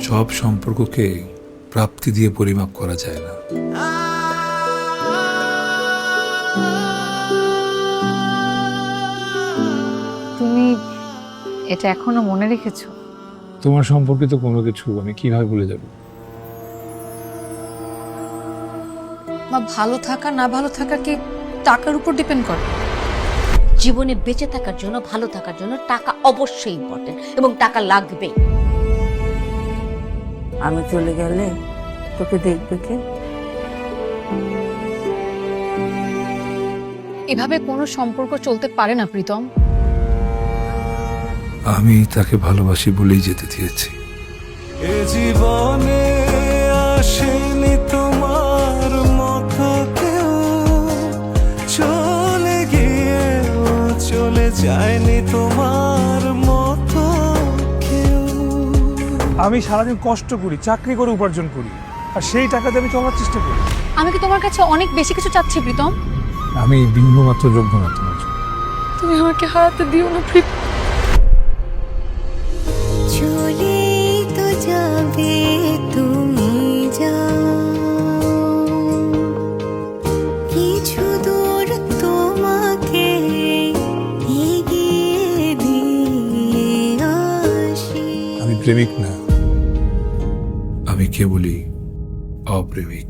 সব সম্পর্ককে প্রাপ্তি দিয়ে পরিমাপ করা যায় না। তুমি এটা এখনো মনে রেখেছো? তোমার সম্পর্কিত কোনো কিছু আমি কিভাবে ভুলে যাব? বা ভালো থাকা না ভালো থাকা কি টাকার উপর ডিপেন্ড করে? জীবনে বেঁচে থাকার জন্য, ভালো থাকার জন্য টাকা অবশ্যই ইম্পর্টেন্ট এবং টাকা লাগবে। আমি চলে গেলে তোকে দেখবে কে? এভাবে কোনো সম্পর্ক চলতে পারে না প্রীতম। আমি তাকে ভালোবাসি বলেই যেতে দিয়েছি। এ জীবনে আসেনি তোমার মতো কেউ, চলে গিয়ে চলে যায়নি তোমার মতো কেউ। আমি সারাদিন কষ্ট করি, চাকরি করে উপার্জন করি, আর সেই টাকা দিয়ে আমি চলার চেষ্টা করি। আমি কি তোমার কাছে অনেক বেশি কিছু চাচ্ছি প্রীতম? আমি বিন্দুমাত্র যোগ্য না তোমার জন্য। তুমি আমাকে হারাতে দিও না প্রীতম। চলে তো যাবে তুমি যাও, কিছু দূর তোমাকে এগিয়ে দিয়ে আসি। আমি প্রেমিক না, আমি কেবলই অপ্রেমিক।